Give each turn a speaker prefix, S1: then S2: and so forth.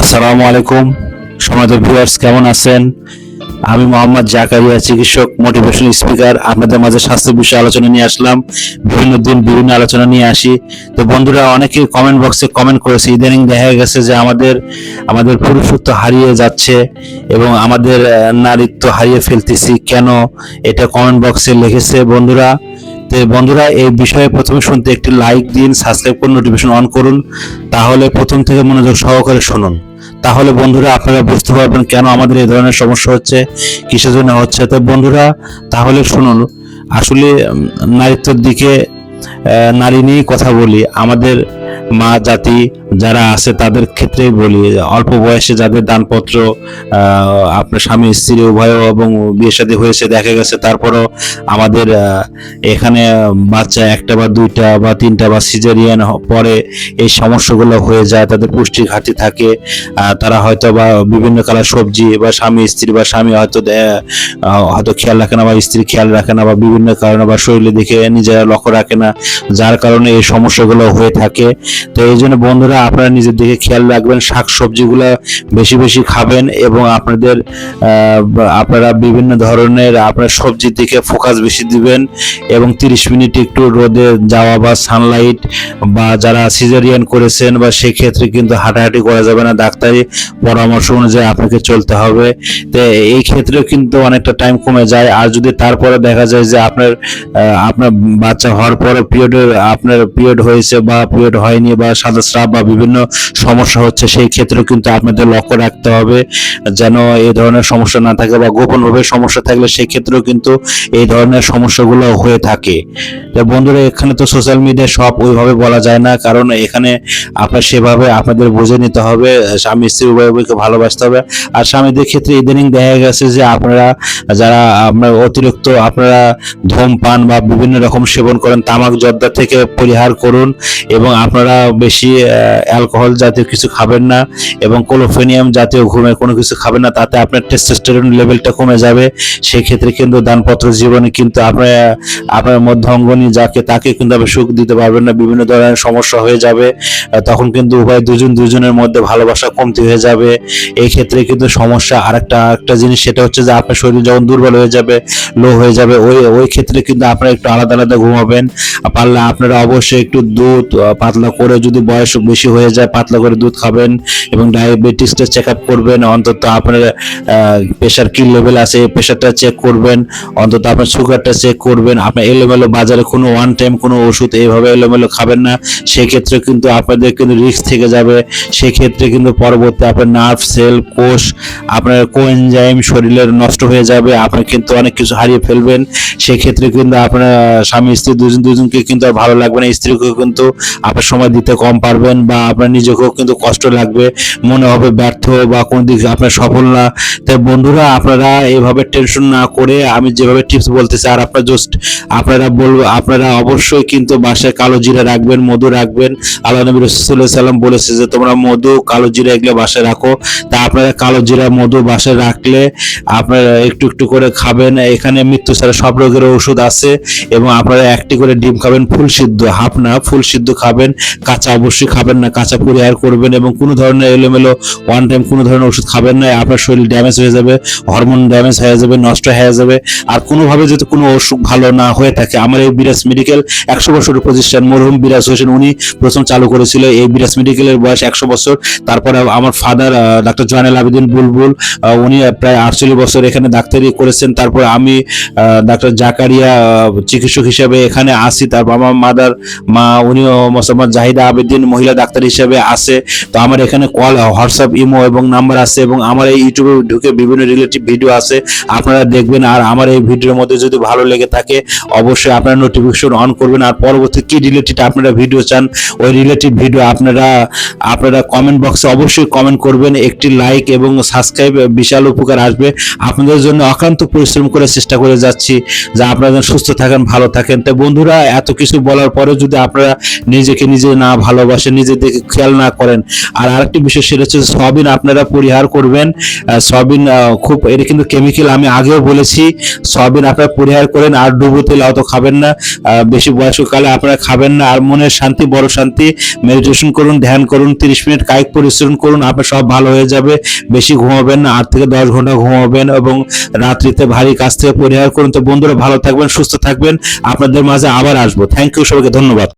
S1: আসসালামু আলাইকুম সম্মানিত ভিউয়ার্স, কেমন আছেন? আমি মোহাম্মদ জাকারিয়া, চিকিৎসক, মোটিভেশনাল স্পিকার। আপনাদের মাঝে স্বাস্থ্য বিষয়ে আলোচনা নিয়ে আসলাম। বিভিন্ন দিন বিভিন্ন আলোচনা নিয়ে আসি। তো বন্ধুরা, অনেকে কমেন্ট বক্সে কমেন্ট করেছে, ইদানিং দেখা গেছে যে আমাদের পুরুষত্ব হারিয়ে যাচ্ছে এবং আমাদের নারীত্ব হারিয়ে ফেলতেছি কেন, এটা কমেন্ট বক্সে লিখেছে বন্ধুরা। তো বন্ধুরা, এই বিষয়ে প্রথমে শুনতে একটি লাইক দিন, সাবস্ক্রাইব করুন, নোটিফিকেশন অন করুন, তাহলে প্রথম থেকে মনোযোগ সহকারে শুনুন। তাহলে বন্ধুরা আপনারা বুঝতে পারবেন কেন আমাদের এই ধরনের সমস্যা হচ্ছে, কিসের জন্য হচ্ছে। তো বন্ধুরা তাহলে শুনুন, আসলে নারীত্বের দিকে নারী নিয়ে কথা বলি। আমাদের মা জাতি যারা আছে তাদের ক্ষেত্রেই বলি, অল্প বয়সে যাদের দানপত্র আপনার স্বামী স্ত্রী উভয় এবং বিয়ে শাদী হয়েছে দেখা গেছে, তারপরও আমাদের এখানে বাচ্চা একটা বা দুইটা বা তিনটা বা সিজারিয়ান পরে এই সমস্যাগুলো হয়ে যায়, তাদের পুষ্টি ঘাটতি থাকে। তারা হয়তো বা বিভিন্ন কালার সবজি বা স্বামী স্ত্রী বা স্বামী হয়তো খেয়াল রাখে না বা স্ত্রী খেয়াল রাখে না বা বিভিন্ন কারণে বা শরীরে দিকে নিজেরা লক্ষ্য রাখে না, যার কারণে এই সমস্যাগুলো হয়ে থাকে। তো এই জন্য বন্ধুরা আপনারা নিজের দিকে খেয়াল রাখবেন, শাক সবজিগুলো বেশি বেশি খাবেন এবং আপনারা বিভিন্ন ধরনের আপনার সবজির দিকে ফোকাস বেশি দিবেন এবং 30 মিনিট একটু রোদে যাওয়া বা সানলাইট, বা যারা সিজারিয়ান করেছেন বা সেক্ষেত্রে কিন্তু হাঁটাহাঁটি করা যাবে না, ডাক্তারি পরামর্শ অনুযায়ী আপনাকে চলতে হবে। তো এই ক্ষেত্রেও কিন্তু অনেকটা টাইম কমে যায়। আর যদি তারপরে দেখা যায় যে আপনার বাচ্চা হওয়ার পরে আপনার পিরিয়ড হয়েছে বা পিরিয়ড হয়নি বা সাদা স্রাব বা বিভিন্ন সমস্যা হচ্ছে, সেই ক্ষেত্রে কিন্তু আপনাদের লক্ষ্য রাখতে হবে যেন এই ধরনের সমস্যা না থাকে, বা গোপনভাবে সমস্যা থাকলে সেই ক্ষেত্রেও কিন্তু এই ধরনের সমস্যাগুলো হয়ে থাকে। তো বন্ধুরা, এখানে তো সোশ্যাল মিডিয়ায় সব ওইভাবে বলা যায় না, কারণ এখানে সেভাবে আপনাদের বুঝে নিতে হবে, স্বামী স্ত্রী উভয়কে ভালোবাসতে হবে। আর স্বামীদের ক্ষেত্রে ইদানিং দেখা গেছে যে যারা অতিরিক্ত ধূমপান বা বিভিন্ন রকম সেবন করেন, তামাক জর্দা থেকে পরিহার করুন এবং আপনারা বেশি অ্যালকোহল জাতীয় কিছু খাবেন না এবং ক্লোফেনিয়াম জাতীয় ঘুমের কোনো কিছু খাবেন না, তাতে আপনার টেস্টোস্টেরন লেভেলটা কমে যাবে। সেই ক্ষেত্রে কিন্তু দানপত্র জীবনে কিন্তু আপনার মধ্যাঙ্গনী তাকে কিন্তু আপনি সুখ দিতে পারবেন না, বিভিন্ন ধরনের সমস্যা হয়ে যাবে। তখন কিন্তু উভয় দুজনের মধ্যে ভালোবাসা কমতি হয়ে যাবে। এই ক্ষেত্রে কিন্তু সমস্যা আরেকটা জিনিস, সেটা হচ্ছে যে আপনার শরীর যখন দুর্বল হয়ে যাবে, লো হয়ে যাবে, ওই ক্ষেত্রে কিন্তু আপনারা একটু আলাদা আলাদা ঘুমাবেন। পারলে আপনারা অবশ্যই একটু দুধ পাতলা করে, যদি বয়স বেশি হয়ে যায় পাতলা করে দুধ খাবেন এবং ডায়াবেটিসটা চেক আপ করবেন, অন্তত আপনার প্রেশার কি লেভেল আছে প্রেশারটা চেক করবেন, অন্তত আপনার সুগারটা চেক করবেন। আপনার এলোমেলো বাজারে কোনো ওয়ান টাইম কোনো ওষুধ এইভাবে এলোমেলো খাবেন না, সেক্ষেত্রে কিন্তু আপনাদের কিন্তু রিস্ক থেকে যাবে। সেক্ষেত্রে কিন্তু পরবর্তী আপনার নার্ভ সেল কোষ আপনার কোএনজাইম শরীরের নষ্ট হয়ে যাবে, আপনি কিন্তু অনেক কিছু হারিয়ে ফেলবেন। সেক্ষেত্রে কিন্তু আপনার স্বামী স্ত্রী দুজনকে কিন্তু আর ভালো লাগবে না, স্ত্রীকেও কিন্তু আপনার সময় দিতে কম পারবেন বা আপনার নিজেকেও কিন্তু কষ্ট লাগবে, মনে হবে ব্যর্থ বা কোন দিক আপনার সফল না। তাই বন্ধুরা, আপনারা এইভাবে টেনশন না করে আমি যেভাবে টিপস বলতেছি, আর আপনারা অবশ্যই কিন্তু বাসায় কালো জিরা রাখবেন, মধু রাখবেন। আল্লাহ নবী রাসূলুল্লাহ সাল্লাল্লাহু আলাইহি ওয়াসাল্লাম বলেছে যে তোমরা মধু, কালো জিরা এগুলো বাসায় রাখো। তা আপনারা কালো জিরা মধু বাসায় রাখলে আপনারা একটু একটু করে খাবেন। এখানে মৃত্যু ছাড়া সব রোগের ওষুধ আছে এবং আপনারা একটি করে ডিম খাবেন, ফুল সিদ্ধ, হাফ না ফুল সিদ্ধ খাবেন, কাঁচা অবশ্যই খাবেন না, কাঁচা পরিহার করবেন এবং কোনো ধরনের এলোমেলো ওয়ান টাইম কোনো ধরনের ওষুধ খাবেন না, আপনার শরীর ড্যামেজ হয়ে যাবে, হরমোন ড্যামেজ হয়ে যাবে, নষ্ট হয়ে যাবে। আর কোনোভাবে যদি কোনো অসুখ ভালো না হয়ে থাকে, আমার এই বিরাজ মেডিকেল 100 বছরের প্রতিষ্ঠান, মরহুম বিরাজ হোসেন উনি প্রথম চালু করেছিল এই বিরাজ মেডিকেলের বয়স 100 বছর। তারপরে আমার ফাদার ডাক্তার জয়নাল আবেদিন বুলবুল, উনি প্রায় 48 বছর এখানে ডাক্তারি করেছেন। তারপরে আমি ডাক্তার জাকারিয়া চিকিৎসক হিসেবে এখানে আসি। তারপর আমার মা উনিও মোসাম্মদ জাহিদা আবেদিন মহিলা ডাক্তার হিসেবে আছে। তো আমার এখানে কল, হোয়াটসঅ্যাপ, ইমো এবং নাম্বার আছে এবং আমার এই ইউটিউবে ঢুকে বিভিন্ন রিলেটিভ ভিডিও আছে, আপনারা দেখবেন। আর আমার এই ভিডিওর মধ্যে যদি ভালো লেগে থাকে অবশ্যই আপনারা নোটিফিকেশন অন করবেন। আর পরবর্তী কি রিলেটেড আপনারা ভিডিও চান, ওই রিলেটিভ ভিডিও আপনারা কমেন্ট বক্সে অবশ্যই কমেন্ট করবেন। একটি লাইক এবং সাবস্ক্রাইব বিশাল উপকার আসবে। আপনাদের জন্য অক্লান্ত পরিশ্রম করে চেষ্টা করে যাচ্ছি যে আপনারা সুস্থ থাকেন, ভালো থাকেন। তাই বন্ধুরা, এত কিছু বলার পরে যদি আপনারা নিজেকে নিজে না ভালোবাসেন, নিজের দিকে খেয়াল না করেন। আর আরেকটি বিষয় সেটা হচ্ছে সয়াবিন আপনারা পরিহার করবেন। সয়াবিন খুব, এটা কিন্তু কেমিক্যাল, আমি আগেও বলেছি। সয়াবিন আপনারা পরিহার করেন। আর ডুবো তেল অত খাবেন না, বেশি বয়স্ককালে আপনারা খাবেন না। আর মনের শান্তি বড় শান্তি, মেডিটেশন করুন, ধ্যান করুন, 30 মিনিট কায়িক পরিশ্রম করুন, আপনার সব ভালো হয়ে যাবে। বেশি ঘুমাবেন না, 8 থেকে 10 ঘন্টা ঘুমাবেন এবং রাত্রিতে ভারী কাজ থেকে পরিহার করুন। তো বন্ধুরা, ভালো থাকবেন, সুস্থ থাকবেন, আপনাদের মাঝে আবার আসবো। থ্যাংক ইউ, সবাইকে ধন্যবাদ।